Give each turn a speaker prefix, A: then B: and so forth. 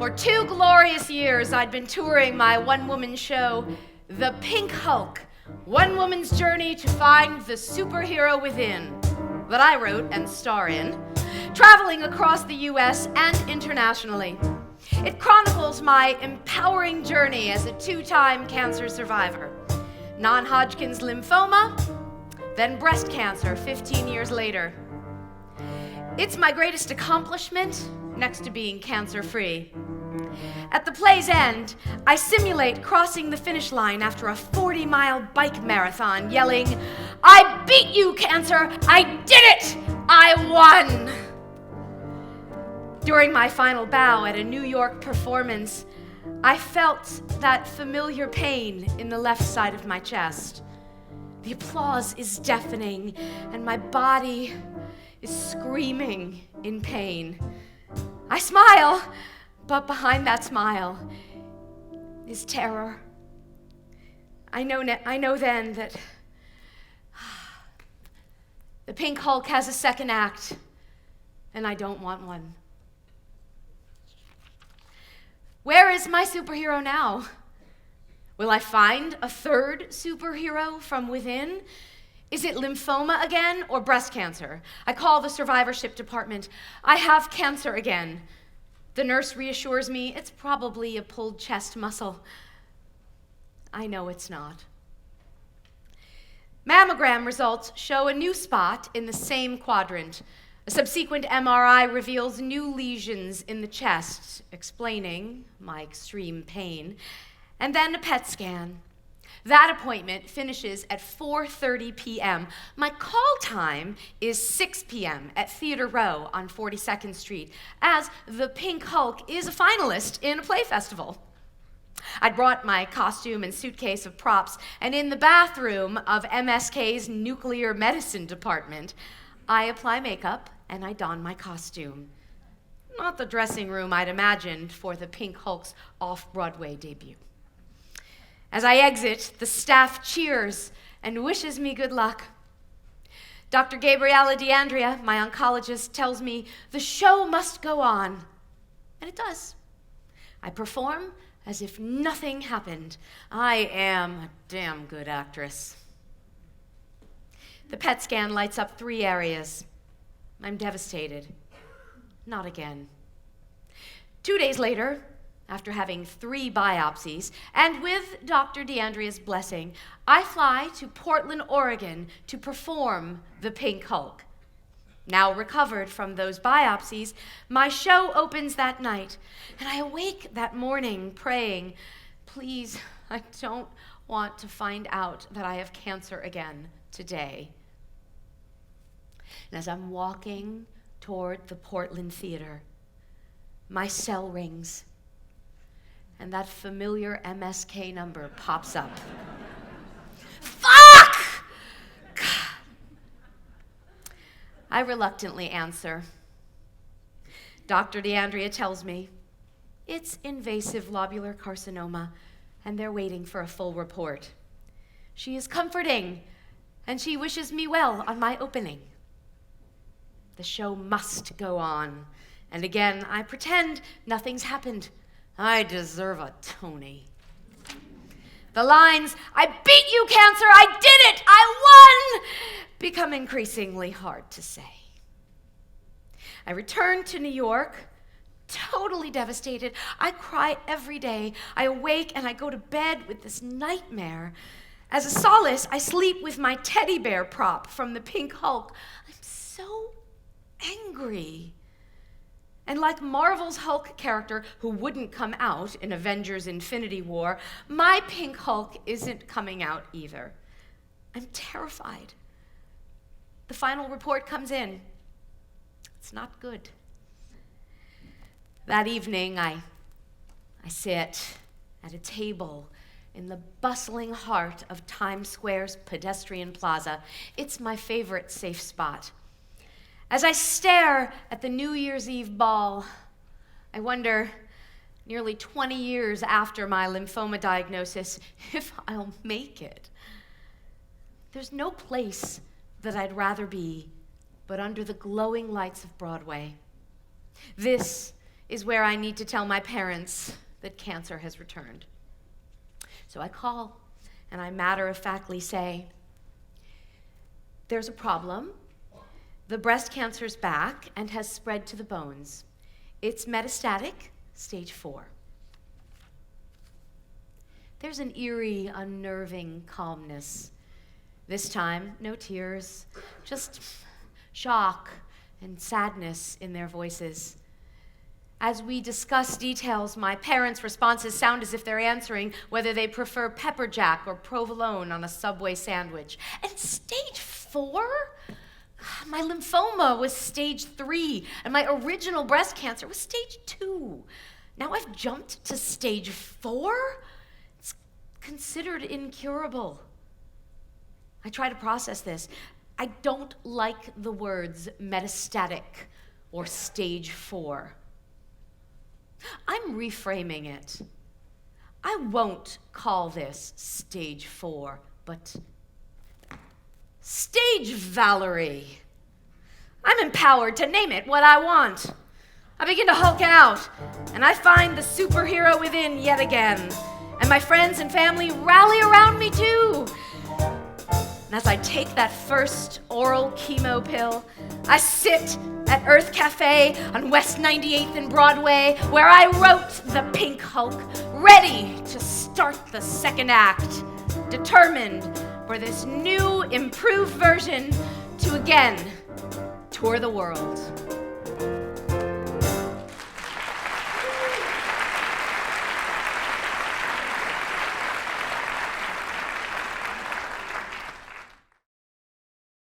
A: For 2 glorious years, I'd been touring my one-woman show, The Pink Hulk, one woman's journey to find the superhero within, that I wrote and star in, traveling across the US and internationally. It chronicles my empowering journey as a 2-time cancer survivor. Non-Hodgkin's lymphoma, then breast cancer 15 years later. It's my greatest accomplishment, next to being cancer-free. At the play's end, I simulate crossing the finish line after a 40-mile bike marathon, yelling, "I beat you, cancer! I did it! I won!" During my final bow at a New York performance, I felt that familiar pain in the left side of my chest. The applause is deafening, and my body is screaming in pain. I smile, but behind that smile is terror. I know then that the Pink Hulk has a second act, and I don't want one. Where is my superhero now? Will I find a third superhero from within? Is it lymphoma again or breast cancer? I call the survivorship department. I have cancer again. The nurse reassures me it's probably a pulled chest muscle. I know it's not. Mammogram results show a new spot in the same quadrant. A subsequent MRI reveals new lesions in the chest, explaining my extreme pain, and then a PET scan. That appointment finishes at 4:30 p.m. My call time is 6 p.m. at Theater Row on 42nd Street, as the Pink Hulk is a finalist in a play festival. I'd brought my costume and suitcase of props, and in the bathroom of MSK's nuclear medicine department, I apply makeup and I don my costume. Not the dressing room I'd imagined for the Pink Hulk's off-Broadway debut. As I exit, the staff cheers and wishes me good luck. Dr. Gabriella DeAndrea, my oncologist, tells me the show must go on. And it does. I perform as if nothing happened. I am a damn good actress. The PET scan lights up 3 areas. I'm devastated. Not again. 2 days later, after having 3 biopsies, and with Dr. DeAndrea's blessing, I fly to Portland, Oregon to perform the Pink Hulk. Now recovered from those biopsies, my show opens that night, and I awake that morning praying, please, I don't want to find out that I have cancer again today. And as I'm walking toward the Portland Theater, my cell rings, and that familiar MSK number pops up. Fuck! God. I reluctantly answer. Dr. DeAndrea tells me it's invasive lobular carcinoma, and they're waiting for a full report. She is comforting, and she wishes me well on my opening. The show must go on, and again, I pretend nothing's happened. I deserve a Tony. The lines, "I beat you, cancer, I did it, I won," become increasingly hard to say. I return to New York, totally devastated. I cry every day. I awake and I go to bed with this nightmare. As a solace, I sleep with my teddy bear prop from the Pink Hulk. I'm so angry. And like Marvel's Hulk character, who wouldn't come out in Avengers Infinity War, my Pink Hulk isn't coming out either. I'm terrified. The final report comes in. It's not good. That evening, I sit at a table in the bustling heart of Times Square's pedestrian plaza. It's my favorite safe spot. As I stare at the New Year's Eve ball, I wonder, nearly 20 years after my lymphoma diagnosis, if I'll make it. There's no place that I'd rather be but under the glowing lights of Broadway. This is where I need to tell my parents that cancer has returned. So I call, and I matter-of-factly say, there's a problem. The breast cancer's back and has spread to the bones. It's metastatic, stage 4. There's an eerie, unnerving calmness. This time, no tears, just shock and sadness in their voices. As we discuss details, my parents' responses sound as if they're answering whether they prefer pepper jack or provolone on a Subway sandwich. And stage 4? My lymphoma was stage 3, and my original breast cancer was stage 2. Now I've jumped to stage 4? It's considered incurable. I try to process this. I don't like the words metastatic or stage 4. I'm reframing it. I won't call this stage 4, but stage Valerie. I'm empowered to name it what I want. I begin to hulk out, and I find the superhero within yet again. And my friends and family rally around me too. And as I take that first oral chemo pill, I sit at Earth Cafe on West 98th and Broadway, where I wrote the Pink Hulk, ready to start the second act, determined for this new, improved version to again tour the world.